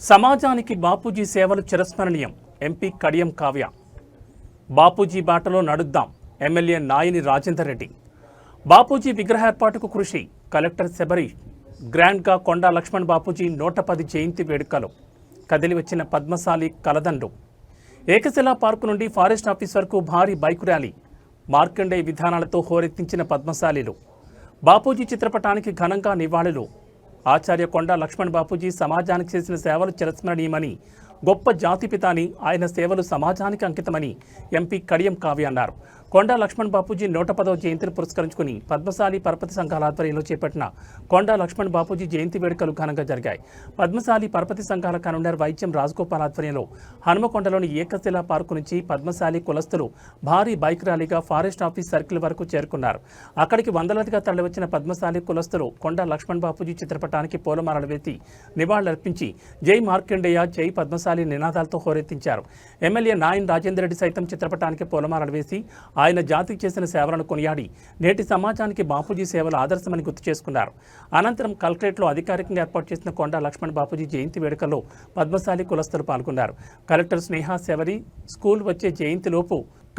సమాజానికి బాపూజీ సేవలు చిరస్మరణీయం. ఎంపీ కడియం కావ్య. బాపూజీ బాటలో నడుద్దాం. ఎమ్మెల్యే నాయని రాజేందర్ రెడ్డి. బాపూజీ విగ్రహ ఏర్పాటుకు కృషి. కలెక్టర్ శబరి. గ్రాండ్గా కొండా లక్ష్మణ్ బాపూజీ 110 జయంతి వేడుకలు. కదిలి వచ్చిన పద్మశాలి కలదండు. ఏకశిలా పార్కు నుండి ఫారెస్ట్ ఆఫీస్ వరకు భారీ బైక్ ర్యాలీ. మార్కండేయ విధానాలతో హోరెత్తించిన పద్మశాలీలు. బాపూజీ చిత్రపటానికి ఘనంగా నివాళులు. ఆచార్య కొండా లక్ష్మణ్ బాపూజీ సమాజానికి చేసిన సేవలు చిరస్మరణీయమని, గొప్ప జాతిపిత అని, ఆయన సేవలు సమాజానికి అంకితమని ఎంపీ కడియం కావ్య అన్నారు. కొండా లక్ష్మణ్ బాపూజీ 110వ జయంతిని పురస్కరించుకుని పద్మశాలి పరపతి సంఘాల ఆధ్వర్యంలో చేపట్టిన కొండా లక్ష్మణ్ బాపూజీ జయంతి వేడుకలు ఘనంగా జరిగాయి. పద్మశాలి పరపతి సంఘాల కన్వీనర్ వైద్యం రాజగోపాల్ ఆధ్వర్యంలో హనుమకొండలోని ఏకశిలా పార్కు నుంచి పద్మశాలి కులస్తులు భారీ బైక్ ర్యాలీగా ఫారెస్ట్ ఆఫీస్ సర్కిల్ వరకు చేరుకున్నారు. అక్కడికి వందలాదిగా తరలివచ్చిన పద్మశాలి కులస్తులు కొండా లక్ష్మణ్ బాపూజీ చిత్రపటానికి పూలమాలలు వేసి నివాళులర్పించి జై మార్కండేయ, జై పద్మశాలి నినాదాలతో హోరెత్తించారు. ఎమ్మెల్యే నాయని రాజేందర్ రెడ్డి సైతం చిత్రపటానికి పూలమాలలు వేసి ఆయన జాతికి చేసిన సేవలను కొనియాడి నేటి సమాజానికి బాపూజీ సేవలు ఆదర్శమని గుర్తు చేసుకున్నారు. అనంతరం కలెక్టరేట్లో అధికారికంగా ఏర్పాటు చేసిన కొండా లక్ష్మణ్ బాపూజీ జయంతి వేడుకల్లో పద్మశాలి కులస్తులు పాల్గొన్నారు. కలెక్టర్ స్నేహ శబరి స్కూల్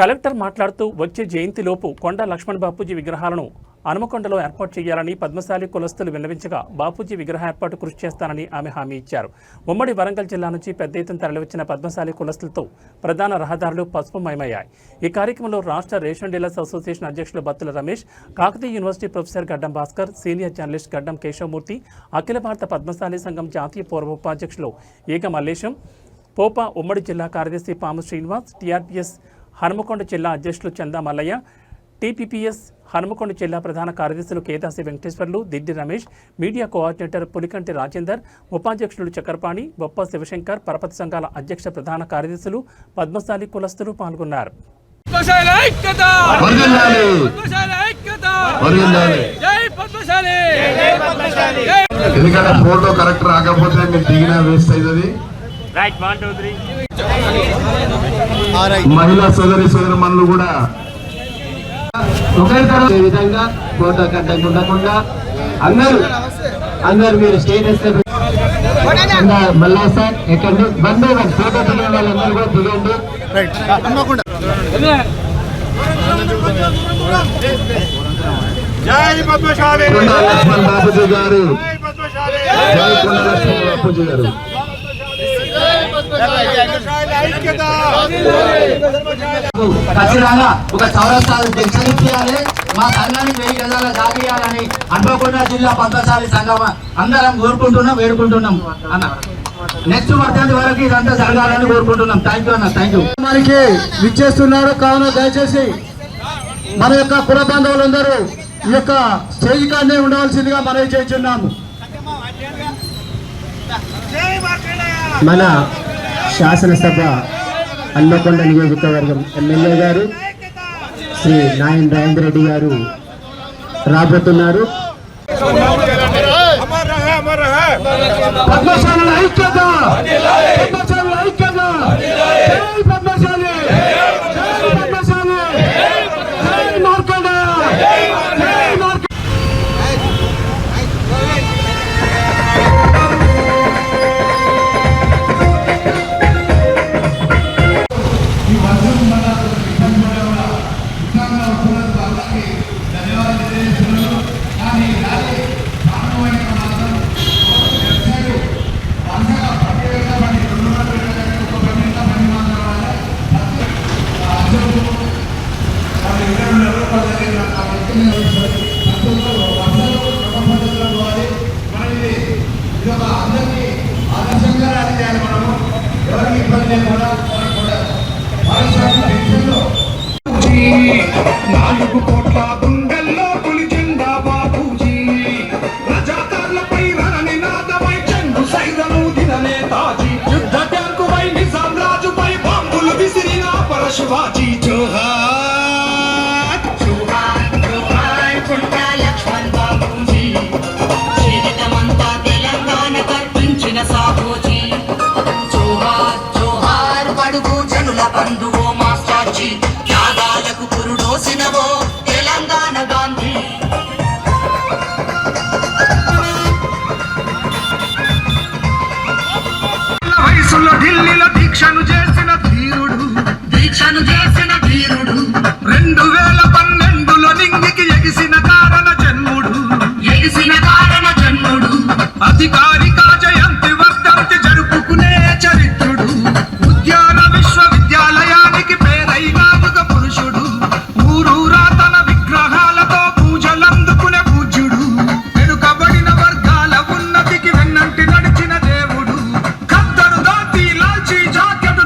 కలెక్టర్ మాట్లాడుతూ వచ్చే జయంతిలోపు కొండా లక్ష్మణ్ బాపూజీ విగ్రహాలను హనుమకొండలో ఏర్పాటు చేయాలని పద్మశాలి కులస్తులు విన్నవించగా బాపూజీ విగ్రహ ఏర్పాటు కృషి చేస్తానని ఆమె హామీ ఇచ్చారు. ఉమ్మడి వరంగల్ జిల్లా నుంచి పెద్ద ఎత్తున తరలివచ్చిన పద్మశాలి కులస్తులతో ప్రధాన రహదారులు పసుపుమయమయ్యాయి. ఈ కార్యక్రమంలో రాష్ట్ర రేషన్ డీలర్స్ అసోసియేషన్ అధ్యక్షులు బత్తుల రమేష్, కాకతీయ యూనివర్సిటీ ప్రొఫెసర్ గడ్డం భాస్కర్, సీనియర్ జర్నలిస్ట్ గడ్డం కేశవమూర్తి, అఖిల భారత పద్మశాలి సంఘం జాతీయ పూర్వ ఉపాధ్యక్షులు ఈగ మల్లేశం, పోపా ఉమ్మడి జిల్లా కార్యదర్శి పాము శ్రీనివాస్, టీఆర్పీఎస్ హనుమకొండ జిల్లా అధ్యక్షులు చందా మల్లయ్య, టీపీపీఎస్ హనుమకొండ జిల్లా ప్రధాన కార్యదర్శులు కేదాసి వెంకటేశ్వర్లు, దిడ్డి రమేష్, మీడియా కోఆర్డినేటర్ పులికంటి రాజేందర్, ఉపాధ్యక్షులు చక్రపాణి, బొప్ప శివశంకర్, పరపతి సంఘాల అధ్యక్ష ప్రధాన కార్యదర్శులు, పద్మశాలి కులస్తులు పాల్గొన్నారు. మహిళా సోదరిమణులు కూడా ఒకరి విధంగా ఫోటో కట్టకుండా ఉండకుండా అందరూ మీరు స్టేటస్ మళ్ళా సార్ ఎక్కండి, బండి ఫోటో దిగే వాళ్ళందరూ కూడా దిగండి. కొండా లక్ష్మణ్ బాపూజీ గారు, జై కొండా లక్ష్మణ్ బాపూజీ గారు. ఖచ్చితంగా ఒక చౌరస్తాలు జంక్షనియాలి, మా సంఘానికి 1000 గజాల జాగియాలని హన్మకొండ జిల్లా పద్మశాలి సంఘం అందరం కోరుకుంటున్నాం, వేడుకుంటున్నాం అన్న. నెక్స్ట్ వర్ధంతి వరకు ఇదంతా జరగాలని కోరుకుంటున్నాం. థ్యాంక్ యూ అన్న, థ్యాంక్ యూ. మనకి విచ్చేస్తున్నారు కావున దయచేసి మన యొక్క కుల బాంధవులందరూ ఈ యొక్క స్టేజ్ కాడనే ఉండవలసిందిగా మనవి చేస్తున్నాము. మన శాసనసభ హన్మకొండ నియోజకవర్గం ఎమ్మెల్యే గారు శ్రీ నాయని రాజేందర్ రెడ్డి గారు రాబోతున్నారు. పద్మశాలి ఐక్యత, పద్మశాలి ఐక్యత, జై పద్మశాలి, జై పద్మశాలి, జై మార్కండేయ, జై మార్కండేయ. నాలుగు కోట్ల గుండెల్లో పులిచెండా బాపూజీ, ప్రజాకారులపై రణనినాదమై చెండు సైరను దిన నేతాజీ, యుద్ధ ట్యాంకుపై నిజాం రాజుపై బాంబులు విసిరిన పరశువాజీ. జోహార్ జోహార్ జోహార్ కొండా లక్ష్మణ్ బాపూజీ, జీవితమంతా తెలంగాణ కర్పించిన సాహోజీ. జోహార్ జోహార్ బడుగు జనుల బంధువో మాస్టర్జీ, త్యాగాలకు పురుడోసినవో తెలంగాణ గాంధీ. దీక్షను చేసిన ధీరుడు 2012లో నింగికి ఎగిసిన కారణ జన్ముడు అధికారిక జయంతి వర్ధంతి జరుపుకునే చరిత్రుడు ఉద్యాన విశ్వవిద్యాలయానికి పేరైన యుగ పురుషుడు ఊరూరా తన విగ్రహాలతో పూజలందుకునే పూజ్యుడు వెనుకబడిన వర్గాల ఉన్నతికి వెన్నంటి నడిచిన దేవుడు ఖద్దరు దాటి లాల్చీ జాకెట్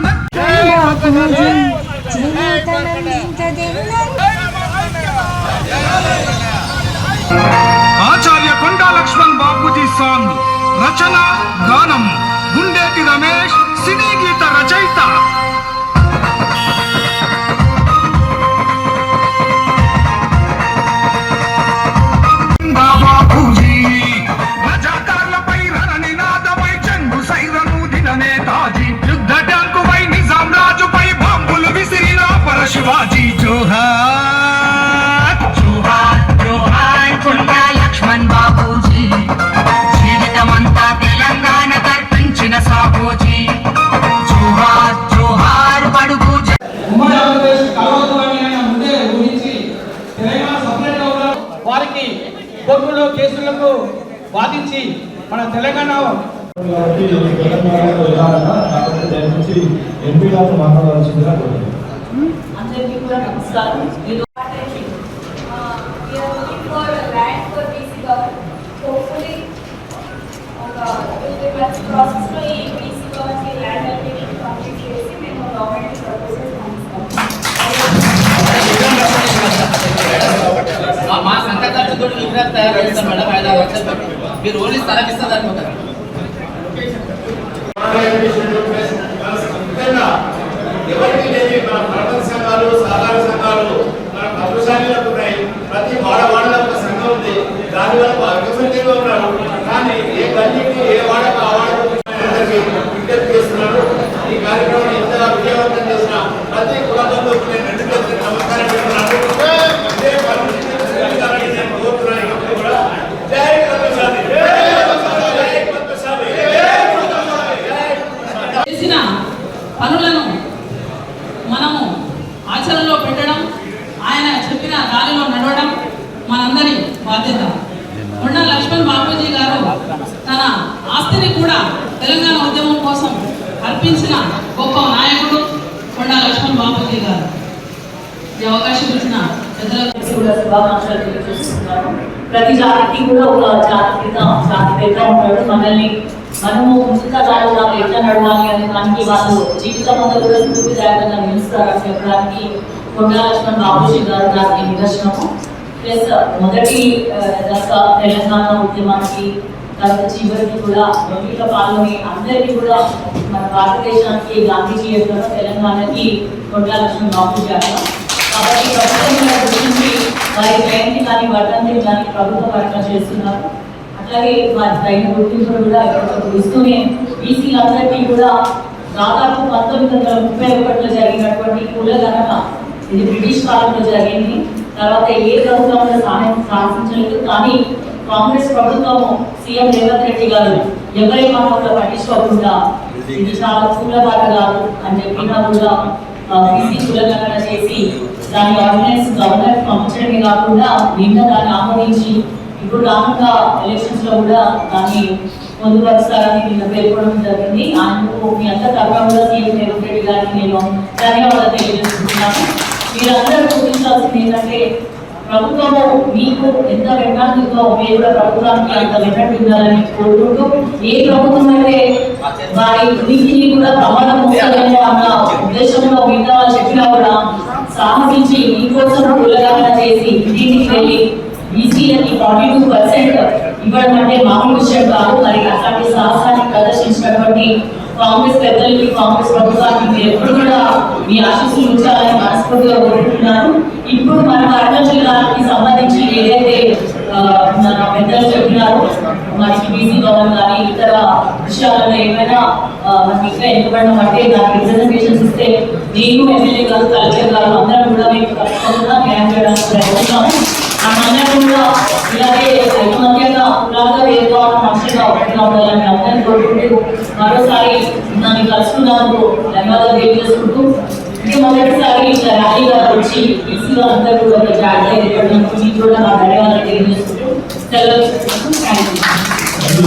ఆచార్య కొండా లక్ష్మణ్ బాపూజీ సాంగ్ రచన గానం గుండేటి రమేష్ సినీ గీత రచయిత బాపూజీ రజాకార్లపై రణనినాదమై చెంగు సైరను దిన నేతాజీ యుద్ధ ట్యాంకుపై నిజాం రాజుపై బాంబులు విసిరిన పరశివాజీ జోహార్ జోహార్ జోహార్ కొండా లక్ష్మణ్ బాపూజీ జీవితమంతా తెలంగాణ కర్పించిన సాహోజీ జోహార్ జోహార్ బడుగు ఉమ్మడి ఆంధ్రప్రదేశ్ కలవదు అని ఆయన ముందే ఊహించి తెలంగాణ సపరేట్ గా ఉన్న వారికి కోర్టులో కేసులకు వాదించి మన తెలంగాణ అందరికీ కూడా నమస్కారం. ప్రాసెస్లో ఈ BC government land application complete చేసి మేము గవర్నమెంట్ ప్రపోజల్స్ పంపిస్తాం. మా సంత ఖర్చుతో విగ్రహం తయారు చేస్తాం మేడం 5-6 లక్షలు పెట్టి మీరు ఓన్లీ స్థలం ఇస్తే సరిపోతారు ఎవరికి లేని మన ప్రపంచ సంఘాలు సహకార సంఘాలు మన ప్రభుత్వాలకు ఉన్నాయి ప్రతి వాడవాడలో ఒక సంఘం ఉంది దానివల్ల అభివృద్ధిగా ఉన్నారు కానీ ఏ గల్లీకి ఏ వాడకు ఆ వాడకు విజ్ఞప్తి చేస్తున్నారు ఈ కార్యక్రమం ఇంతగా విజయవంతం చేసిన ప్రతి కులంలో నేను 2 చేతులకు నమస్కారం పెడుతున్నాను ఇదే పరిస్థితి నేను కోరుతున్నాను ఇప్పుడు కూడా జై పద్మశాలి చేసిన పనులను మనము ఆచరణలో పెట్టడం, ఆయన చెప్పిన దారిలో నడవడం మనందరి బాధ్యత. కొండా లక్ష్మణ్ బాపూజీ గారు తన ఆస్తిని కూడా తెలంగాణ ఉద్యమం కోసం అర్పించిన గొప్ప నాయకుడు కొండా లక్ష్మణ్ బాపూజీ గారు. ఈ అవకాశం ఇచ్చిన పెద్దలకు కూడా శుభాకాంక్షలు తెలియజేస్తున్నాను. ప్రతి జాతికి కూడా ఒక జాతిపిత ఉంటాడు. మనము ముందుగా దారిలో ఎట్లా నడవాలి అనే దానికి వాళ్ళు జీవితం అంతా కూడా స్ఫూర్తిదాయకంగా నిలుస్తారని చెప్పడానికి కొండా లక్ష్మణ్ బాపూజీ గారు దానికి నిదర్శనము. ప్లస్ మొదటి దశ తెలంగాణ ఉద్యమానికి తర్వాత చివరికి కూడా రెండింటిలో పాల్గొని అందరికీ కూడా మన భారతదేశానికి గాంధీజీ యొక్క తెలంగాణకి కొండా లక్ష్మణ్ బాపూజీ గారు. కాబట్టి ప్రభుత్వం గురించి వారి జయంతి కానీ వర్ధంతిని కానీ ప్రభుత్వ పరంగా చేస్తున్నారు. అట్లాగే వారి తగిన గుర్తింపులు కూడా ఇస్తూనే బీసీలందరికీ కూడా దాదాపు 1931లో జరిగినటువంటి కుల గణన ఇది బ్రిటిష్ కాలంలో జరిగింది. తర్వాత ఏ ప్రభుత్వంలో సాధించలేదు. కానీ కాంగ్రెస్ ప్రభుత్వం సీఎం రేవంత్ రెడ్డి గారు ఎవరి మాట కూడా పట్టించుకోకుండా ఇది చాలా కూలబాట కాదు అని చెప్పినా కూడా బీసీ కులగణన చేసి దాని ఆర్డినెన్స్ గవర్నర్ పంపించడమే కాకుండా నిన్న దాన్ని ఆమోదించి ఇప్పుడు రానున్న ఎలక్షన్స్ లో కూడా దాన్ని పొందుపరుస్తారని నిన్న పేర్కొనడం జరిగింది. అందుకు మీ అందరి తరఫున కూడా సీఎం రేవంత్ రెడ్డి గారికి నేను ధన్యవాదాలు తెలియజేస్తున్నాను. మీరందరూ గుర్తించాల్సింది ఏంటంటే ప్రభుత్వము మీకు ఎంత వెంటాడుతుందో మీరు కూడా ప్రభుత్వానికి అంత వెంటటి ఉండాలని కోరుకుంటూ ఏ ప్రభుత్వం అయితే వారి ఉనికిని కూడా ప్రమాదం వస్తుందేమో అన్న ఉద్దేశంలో మిగతా వాళ్ళు చెప్పినా కూడా సాహసించి మీకోసం కులగాన చేసి ఇంటికి వెళ్ళి బీసీలకి 42% ఇవ్వడం అంటే మామూలు విషయం కాదు. మరి అట్లాంటి సాహసాన్ని ప్రదర్శించినటువంటి కాంగ్రెస్ పెద్దలకి కాంగ్రెస్ ప్రభుత్వానికి ఎప్పుడు కూడా మీ ఆశీస్సులు ఉంచాలని మనస్ఫూర్తిగా కోరుకుంటున్నాను. ఇప్పుడు మన వరంగల్ జిల్లాకి సంబంధించి ఏదైతే మన పెద్దలు చెప్పినారో మనకి బీసీ భవన్ కానీ ఇతర విషయాలలో ఏమైనా మనకి ఇంకా ఎన్నుకోవడం అంటే దానికి రిప్రజెంటేషన్స్ ఇస్తే నేను ఎమ్మెల్యే గారు కలెక్టర్ గారు అందరం కూడా మీకు తప్పకుండా న్యాయం చేయడానికి ప్రయత్నిస్తాము. మనందరం కూడా ఇలాగే ఐకమత్యంగా ఇలాగా వేరుగా మంచిగా ఒకటిగా ఉండాలని అందరినీ కోరుకుంటూ మరోసారి నన్ను కలుసుకున్నందుకు ధన్యవాదాలు తెలియజేసుకుంటూ ఇంకా మొదటిసారి ఇట్లా ర్యాలీగా వచ్చి ఈసీలో అందరూ కూడా జాగ్రత్త మీకు కూడా నా ధన్యవాదాలు తెలియజేసుకుంటూ సెలవు. Thank you.